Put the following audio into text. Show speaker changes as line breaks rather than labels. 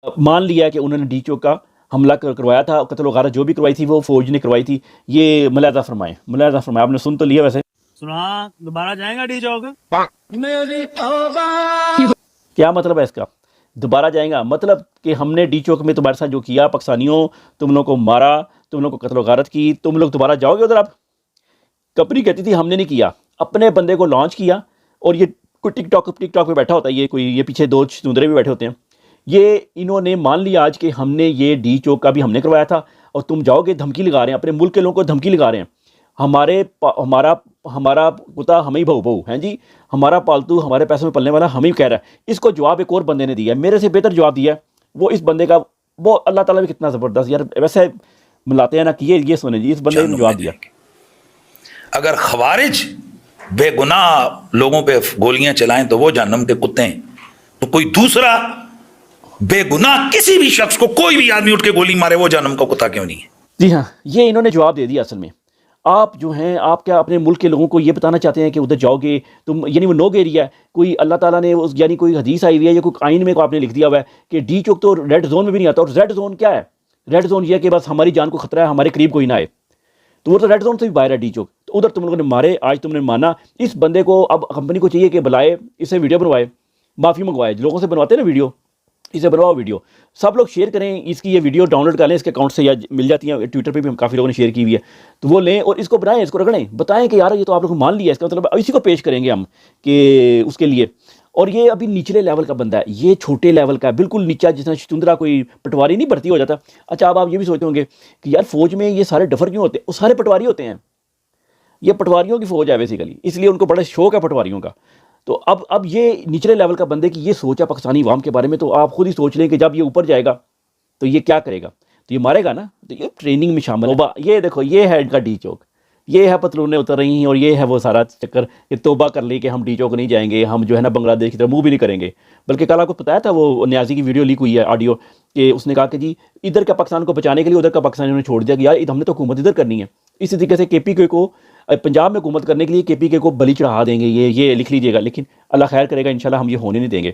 مان لیا کہ انہوں نے ڈی چوک کا حملہ کروایا تھا، قتل و غارت جو بھی کروائی تھی وہ فوج نے کروائی تھی، یہ ملاحظہ فرمائیں، ملاحظہ فرمائیں، آپ نے سن تو لیا ویسے؟
سنا دوبارہ جائیں گا ڈی چوک؟
کیا مطلب ہے اس کا دوبارہ جائیں گا؟ مطلب کہ ہم نے ڈی چوک میں تمہارے ساتھ جو کیا پاکستانیوں، تم لوگوں کو مارا، تم لوگوں کو قتل و غارت کی، تم لوگ دوبارہ جاؤ گے ادھر؟ آپ کمپنی کہتی تھی ہم نے نہیں کیا، اپنے بندے کو لانچ کیا، اور یہ کوئی ٹک ٹاک پہ بیٹھا ہوتا ہے، یہ پیچھے دو چندرے بھی بیٹھے ہوتے ہیں، یہ انہوں نے مان لیا آج کہ ہم نے یہ ڈی چوک کا بھی ہم نے کروایا تھا، اور تم جاؤ گے، دھمکی لگا رہے ہیں اپنے ملک کے لوگوں کو، دھمکی لگا رہے ہیں ہمارا کتا ہمیں ہی بہو ہیں جی، ہمارا پالتو ہمارے پیسوں میں پلنے والا ہمیں ہی کہہ رہا ہے۔ اس کو جواب ایک اور بندے نے دیا ہے، میرے سے بہتر جواب دیا ہے وہ اس بندے کا، وہ اللہ تعالیٰ بھی کتنا زبردست یار، ویسے ملاتے ہیں نا کہ یہ سنیں جی، اس بندے نے جواب دیا۔
اگر خوارج بے گناہ لوگوں پہ گولیاں چلائیں تو وہ جہنم کے کتے ہیں، تو کوئی دوسرا بے گناہ کسی بھی شخص کو کوئی بھی آدمی اٹھ کے گولی مارے وہ جہنم کا کتا کیوں نہیں ہے؟
جی ہاں، یہ انہوں نے جواب دے دیا۔ اصل میں آپ جو ہیں، آپ کیا اپنے ملک کے لوگوں کو یہ بتانا چاہتے ہیں کہ ادھر جاؤ گے تم، یعنی وہ نو ایریا ہے، کوئی اللہ تعالیٰ نے یعنی کوئی حدیث آئی ہوئی ہے یا کوئی آئین میں کو آپ نے لکھ دیا ہوا ہے کہ ڈی چوک تو ریڈ زون میں بھی نہیں آتا، اور ریڈ زون کیا ہے؟ ریڈ زون یہ ہے کہ بس ہماری جان کو خطرہ ہے، ہمارے قریب کوئی نہ آئے، تو وہ تو ریڈ زون سے بھی باہر ہے ڈی چوک، تو ادھر تم لوگوں نے مارے، آج تم نے مانا۔ اس بندے کو اب کمپنی کو چاہیے کہ بلائے، اس سے ویڈیو بنوائے، معافی منگوائے، لوگوں سے بنواتے ہیں نا ویڈیو، اسے بنواؤ ویڈیو، سب لوگ شیئر کریں، اس کی یہ ویڈیو ڈاؤن لوڈ کر لیں اس کے اکاؤنٹ سے، یا مل جاتی ہیں ٹویٹر پہ بھی کافی لوگوں نے شیئر کی ہوئی ہے، تو وہ لیں اور اس کو بنائیں، اس کو رگڑیں، بتائیں کہ یار یہ تو آپ لوگوں کو مان لیا، اس کا مطلب اسی کو پیش کریں گے ہم کہ اس کے لیے۔ اور یہ ابھی نچلے لیول کا بندہ ہے، یہ چھوٹے لیول کا ہے، بالکل نیچا، جس طرح شتندرا کوئی پٹواری نہیں بھرتی ہو جاتا۔ اچھا اب آپ یہ بھی سوچتے ہوں گے کہ یار فوج میں یہ سارے ڈفر کیوں ہوتے ہیں؟ وہ سارے پٹواری ہوتے ہیں، یہ پٹواریوں کی فوج ہے بیسیکلی، اس لیے ان کو بڑا شوق ہے پٹواریوں کا۔ تو اب یہ نچلے لیول کا بندے کی یہ سوچ ہے پاکستانی عوام کے بارے میں، تو آپ خود ہی سوچ لیں کہ جب یہ اوپر جائے گا تو یہ کیا کرے گا، تو یہ مارے گا نا، تو یہ ٹریننگ میں شامل ہے۔ یہ دیکھو، یہ ہے ان کا ڈی چوک، یہ ہے پتلونیں اتر رہی ہیں، اور یہ ہے وہ سارا چکر کہ توبہ کر لی کہ ہم ڈی چوک نہیں جائیں گے، ہم جو ہے نا بنگلہ دیش کی طرف منہ بھی نہیں کریں گے۔ بلکہ کل آپ کو بتایا تھا وہ نیازی کی ویڈیو لیک ہوئی ہے، آڈیو، کہ اس نے کہا کہ جی ادھر کا پاکستان کو بچانے کے لیے ادھر کا پاکستان انہوں نے چھوڑ دیا کہ یار ہم نے تو حکومت ادھر کرنی ہے۔ اسی طریقے سے کے پی کے کو پنجاب میں حکومت کرنے کے لیے کے پی کے کو بلی چڑھا دیں گے، یہ لکھ لیجیے گا، لیکن اللہ خیر کرے گا، انشاءاللہ ہم یہ ہونے نہیں دیں گے۔